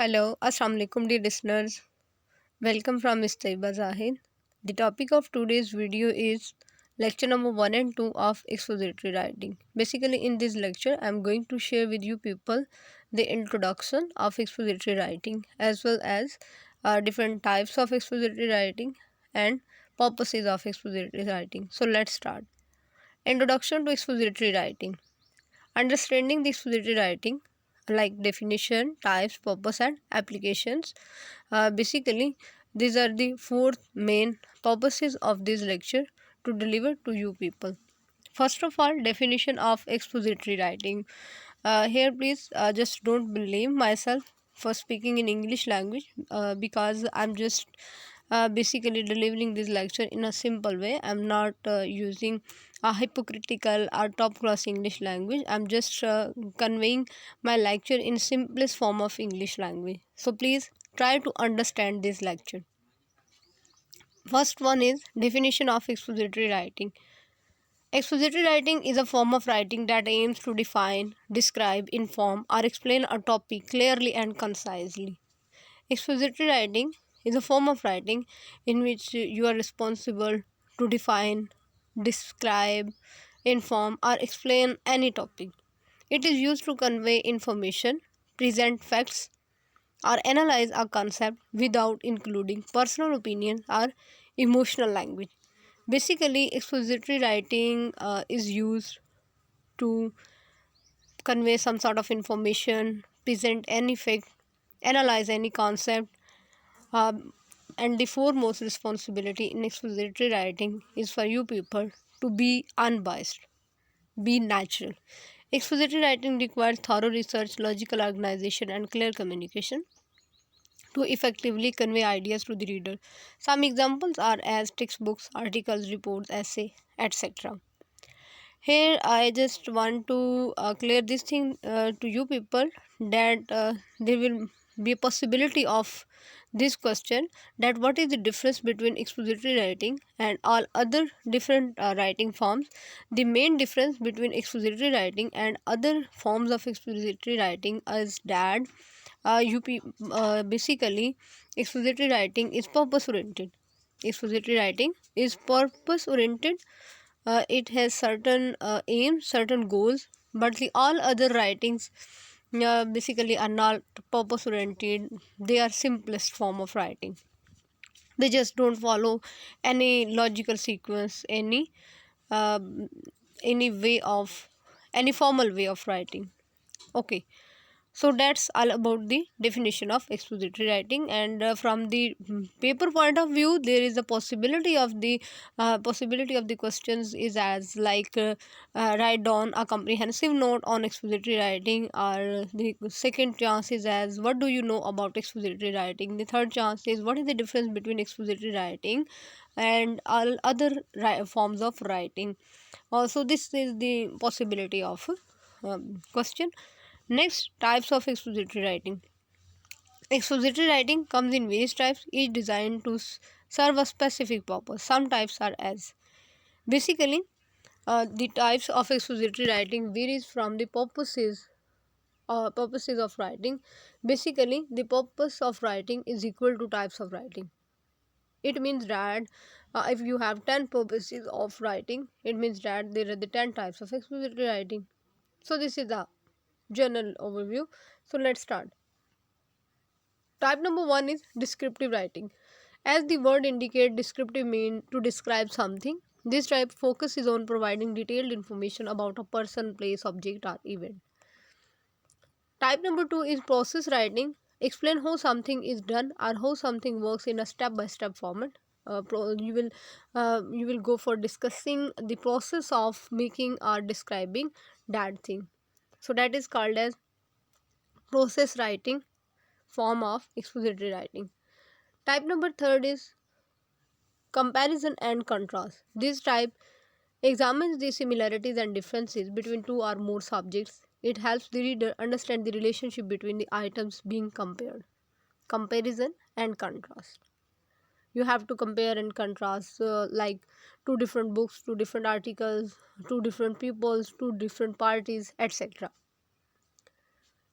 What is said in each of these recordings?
Hello, Assalamu alaikum dear listeners. Welcome from Ms. Taiba Zahid. The topic of today's video is lecture number 1 and 2 of expository writing. Basically, in this lecture, I am going to share with you people the introduction of expository writing as well as different types of expository writing and purposes of expository writing. So, let's start. Introduction to expository writing. Understanding the expository writing like definition, types, purpose, and applications. Basically, these are the four main purposes of this lecture to deliver to you people. First of all, definition of expository writing. Here, please just don't believe myself for speaking in English language because I'm just basically delivering this lecture in a simple way. I'm not using a hypocritical or top class English language. I'm just conveying my lecture in simplest form of English language. So please try to understand this lecture. First one is definition of expository writing. Expository writing is a form of writing that aims to define, describe, inform, or explain a topic clearly and concisely. Expository writing is a form of writing in which you are responsible to define, describe, inform, or explain any topic. It is used to convey information, present facts, or analyze a concept without including personal opinion or emotional language. Basically, expository writing is used to convey some sort of information, present any fact, analyze any concept, um, and the foremost responsibility in expository writing is for you people to be unbiased, be natural. Expository writing requires thorough research, logical organization, and clear communication to effectively convey ideas to the reader. Some examples are as textbooks, articles, reports, essay, etc. Here, I just want to clear this thing to you people that there will be a possibility of this question, that what is the difference between expository writing and all other different writing forms. The main difference between expository writing and other forms of expository writing is that basically expository writing is purpose oriented. Expository writing is purpose oriented. It has certain aims, certain goals, but the all other writings basically are not purpose oriented. They are simplest form of writing. They just don't follow any logical sequence, uh, any way of any formal way of writing. Okay, so that's all about the definition of expository writing. And from the paper point of view, there is a possibility of the questions is as like write down a comprehensive note on expository writing, or the second chance is as what do you know about expository writing. The third chance is what is the difference between expository writing and all other forms of writing. Also, this is the possibility of question. Next, types of expository writing. Expository writing comes in various types, each designed to serve a specific purpose. Some types are as basically the types of expository writing varies from the purposes of writing. Basically, the purpose of writing is equal to types of writing. It means that if you have 10 purposes of writing, it means that there are the 10 types of expository writing. So this is the general overview. So let's start. Type number 1 is descriptive writing. As the word indicates, descriptive means to describe something. This type focuses on providing detailed information about a person, place, object, or event. Type number 2 is process writing. Explain how something is done or how something works in a step-by-step format. You will go for discussing the process of making or describing that thing. So that is called as process writing, form of expository writing. Type number third is comparison and contrast. This type examines the similarities and differences between two or more subjects. It helps the reader understand the relationship between the items being compared. Comparison and contrast. You have to compare and contrast like two different books, two different articles, two different peoples, two different parties, etc.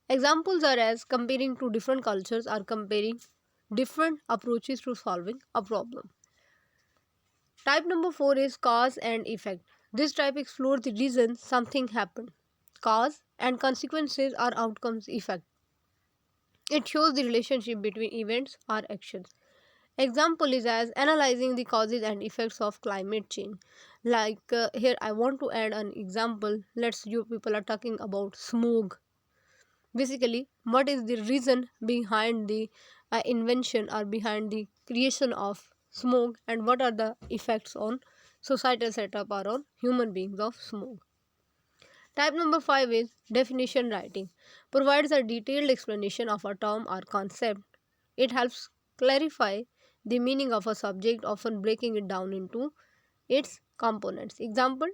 Examples are as comparing two different cultures or comparing different approaches to solving a problem. Type number 4 is cause and effect. This type explores the reason something happened. Cause and consequences are outcomes effect. It shows the relationship between events or actions. Example is as analyzing the causes and effects of climate change. Like here I want to add an example. Let's you people are talking about smog. Basically, what is the reason behind the invention or behind the creation of smog, and what are the effects on societal setup or on human beings of smog. Type number 5 is definition writing. Provides a detailed explanation of a term or concept. It helps clarify the meaning of a subject, often breaking it down into its components. Example,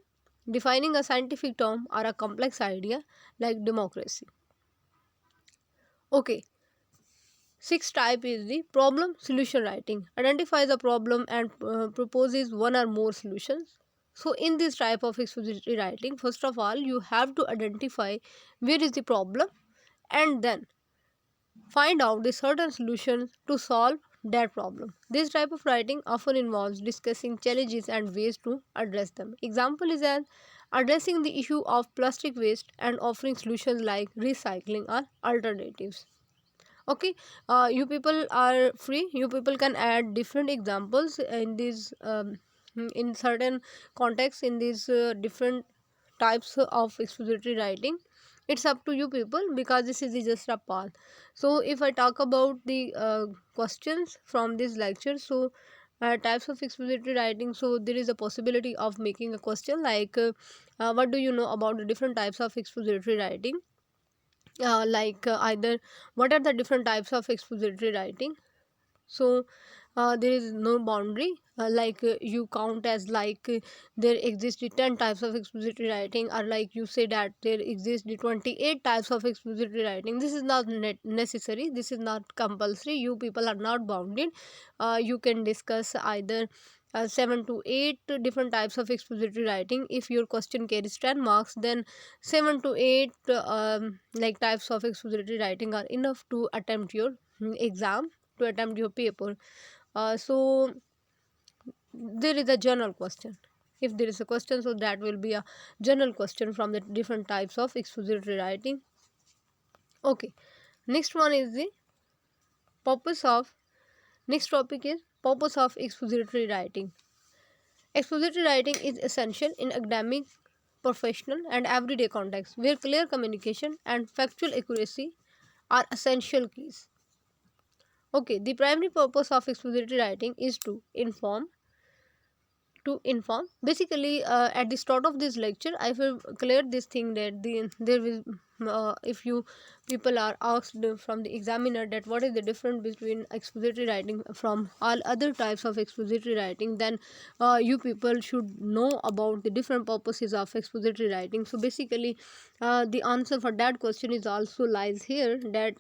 defining a scientific term or a complex idea like democracy. Okay, sixth type is the problem solution writing. Identifies a problem and proposes one or more solutions. So, in this type of expository writing, first of all, you have to identify where is the problem and then find out the certain solutions to solve that problem. This type of writing often involves discussing challenges and ways to address them. Example is as addressing the issue of plastic waste and offering solutions like recycling or alternatives. Okay, you people are free. You people can add different examples in these in certain contexts in these different types of expository writing. It's up to you people because this is just a path. So if I talk about the questions from this lecture, so types of expository writing, so there is a possibility of making a question like what do you know about the different types of expository writing, either what are the different types of expository writing. So there is no boundary, you count as there exist the 10 types of expository writing, or like you say that there exist the 28 types of expository writing. This is not necessary, this is not compulsory, you people are not bounded. You can discuss either 7 to 8 different types of expository writing. If your question carries 10 marks, then 7 to 8 types of expository writing are enough to attempt your exam, to attempt your paper. So there is a general question. If there is a question, so that will be a general question from the different types of expository writing. Okay, next one is the purpose of next topic is purpose of expository writing. Expository writing is essential in academic, professional, and everyday contexts where clear communication and factual accuracy are essential keys. Okay, the primary purpose of expository writing is to inform. Basically, at the start of this lecture I will clear this thing that there will if you people are asked from the examiner that what is the difference between expository writing from all other types of expository writing, then you people should know about the different purposes of expository writing. So basically, the answer for that question is also lies here, that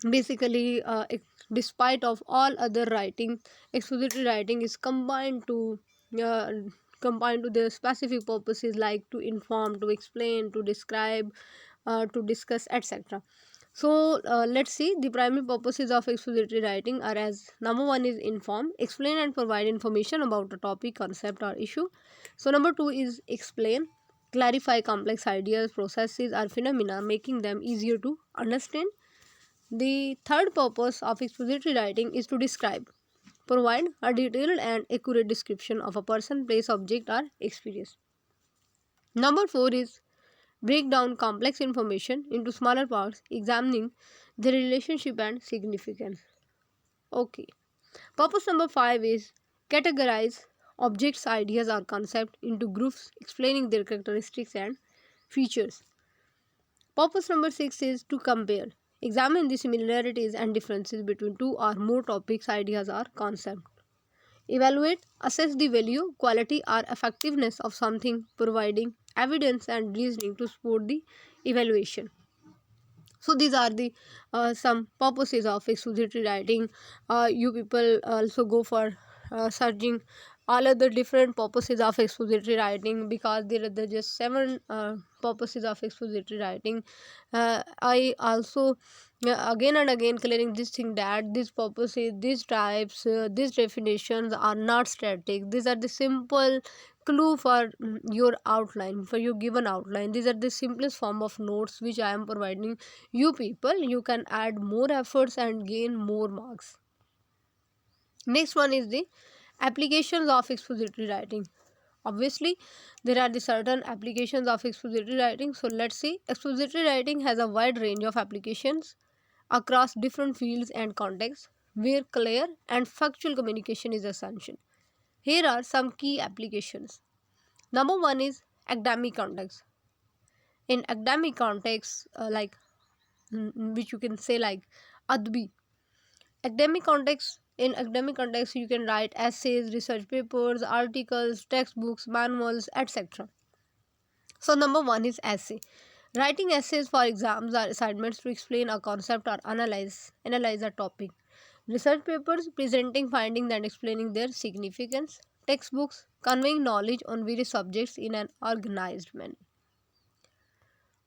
basically despite of all other writing, expository writing is uh, combined to their specific purposes like to inform, to explain, to describe, to discuss, etc. So let's see, the primary purposes of expository writing are as number one is inform, explain and provide information about a topic, concept or issue. So number two is explain, clarify complex ideas, processes or phenomena, making them easier to understand. The third purpose of expository writing is to describe, provide a detailed and accurate description of a person, place, object, or experience. Number 4 is break down complex information into smaller parts, examining their relationship and significance. Okay. Purpose number 5 is categorize objects, ideas, or concepts into groups, explaining their characteristics and features. Purpose number 6 is to compare. Examine the similarities and differences between two or more topics, ideas, or concepts. Evaluate, assess the value, quality, or effectiveness of something, providing evidence and reasoning to support the evaluation. So these are the some purposes of expository writing. You people also go for searching all other different purposes of expository writing, because there are just seven purposes of expository writing. I also again and again clearing this thing that these purposes, these types, these definitions are not static. These are the simple clue for your outline, for your given outline. These are the simplest form of notes which I am providing you people. You can add more efforts and gain more marks. Next one is the applications of expository writing. Obviously there are the certain applications of expository writing. So let's see. Expository writing has a wide range of applications across different fields and contexts where clear and factual communication is essential. Here are some key applications. Number one is academic context. In academic context, which you can say like adbi. Academic context. In academic context, you can write essays, research papers, articles, textbooks, manuals, etc. So number one is essay. Writing essays for exams or assignments to explain a concept or analyze a topic. Research papers presenting findings and explaining their significance. Textbooks conveying knowledge on various subjects in an organized manner.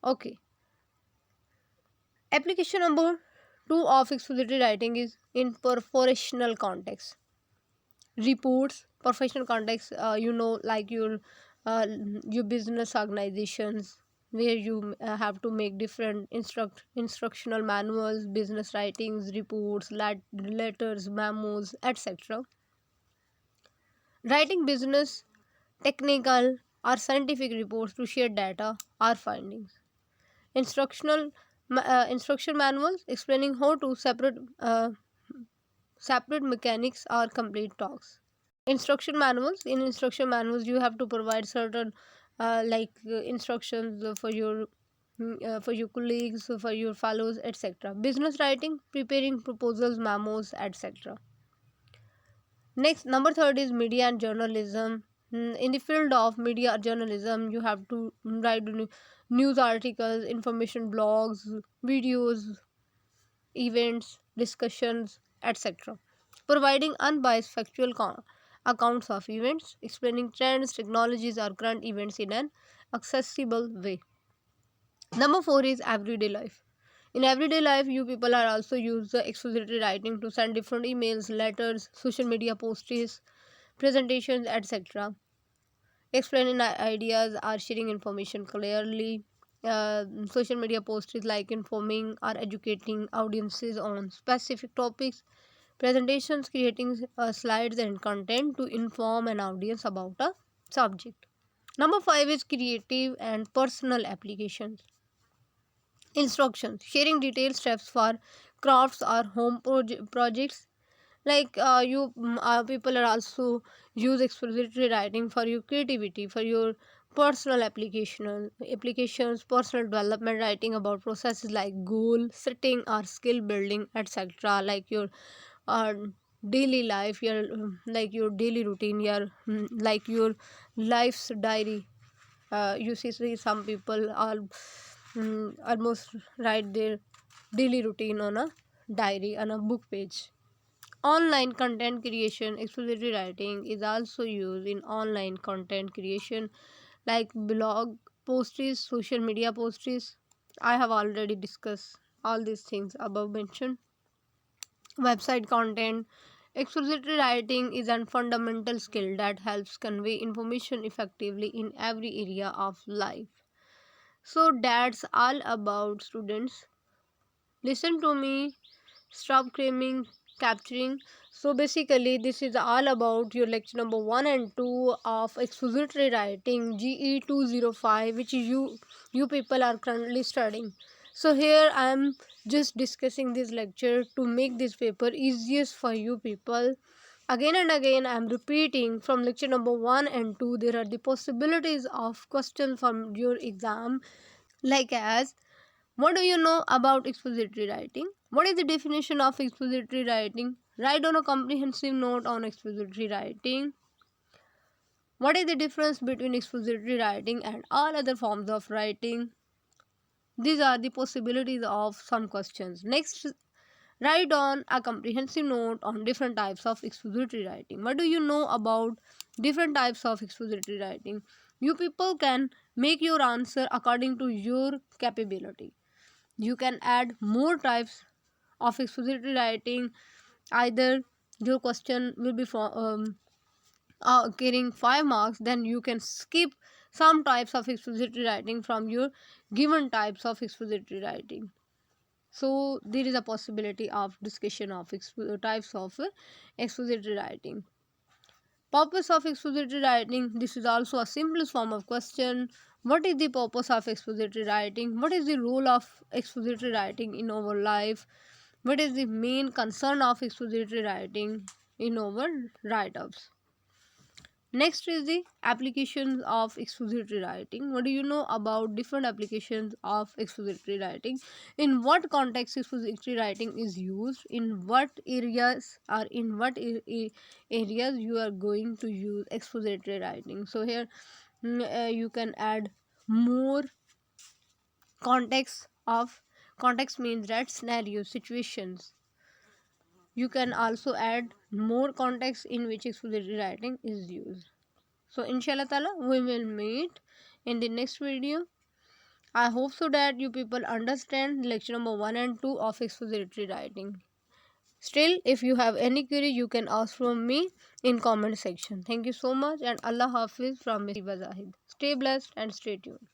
Okay. Application number 2 of expository writing is in professional context. Reports, professional context, like your business organizations, where you have to make different instructional manuals, business writings, reports, letters, memos, etc. Writing business, technical, or scientific reports to share data or findings. Instruction manuals explaining how to separate mechanics or complete talks. In instruction manuals you have to provide certain instructions for your colleagues, for your fellows, etc. Business writing, preparing proposals, memos, etc. Next, number third is media and journalism. In the field of media or journalism, you have to write news articles, information blogs, videos, events, discussions, etc. Providing unbiased factual accounts of events, explaining trends, technologies, or current events in an accessible way. Number four is everyday life. In everyday life, you people are also use the expository writing to send different emails, letters, social media posts, presentations, etc. Explaining ideas or sharing information clearly. Social media posts like informing or educating audiences on specific topics. Presentations creating slides and content to inform an audience about a subject. Number five is creative and personal applications. Instructions, sharing detailed steps for crafts or home projects. Like people are also use expository writing for your creativity, for your personal applications, personal development, writing about processes like goal setting or skill building, etc. Like your uh, daily life, your like your daily routine, your like your life's diary. You see some people are almost write their daily routine on a diary, on a book page. Online content creation, expository writing is also used in online content creation like blog posts, social media posts. I have already discussed all these things above mentioned. Website content. Expository writing is a fundamental skill that helps convey information effectively in every area of life. So that's all about students. Listen to me, stop cramming, capturing. So basically this is all about your lecture number 1 and 2 of expository writing GE 205, which you people are currently studying. So here I am just discussing this lecture to make this paper easiest for you people. Again and again I am repeating, from lecture number 1 and 2 there are the possibilities of questions from your exam, like as what do you know about expository writing? What is the definition of expository writing? Write on a comprehensive note on expository writing. What is the difference between expository writing and all other forms of writing? These are the possibilities of some questions. Next, Write on a comprehensive note on different types of expository writing. What do you know about different types of expository writing? You people can make your answer according to your capability. You can add more types of expository writing. Either your question will be carrying 5 marks, then you can skip some types of expository writing from your given types of expository writing. So there is a possibility of discussion of types of expository writing. Purpose of expository writing. This is also a simplest form of question. What is the purpose of expository writing? What is the role of expository writing in our life? What is the main concern of expository writing in our write-ups? Next is the applications of expository writing. What do you know about different applications of expository writing? In what context expository writing is used? In what areas or in what areas you are going to use expository writing? So here you can add more context means that scenario situations. You can also add more context in which expository writing is used. So inshallah ta'ala we will meet in the next video. I hope so that you people understand lecture number 1 and 2 of expository writing. Still, if you have any query, you can ask from me in comment section. Thank you so much, and Allah Hafiz from Miss Hiba Zahid. Stay blessed and stay tuned.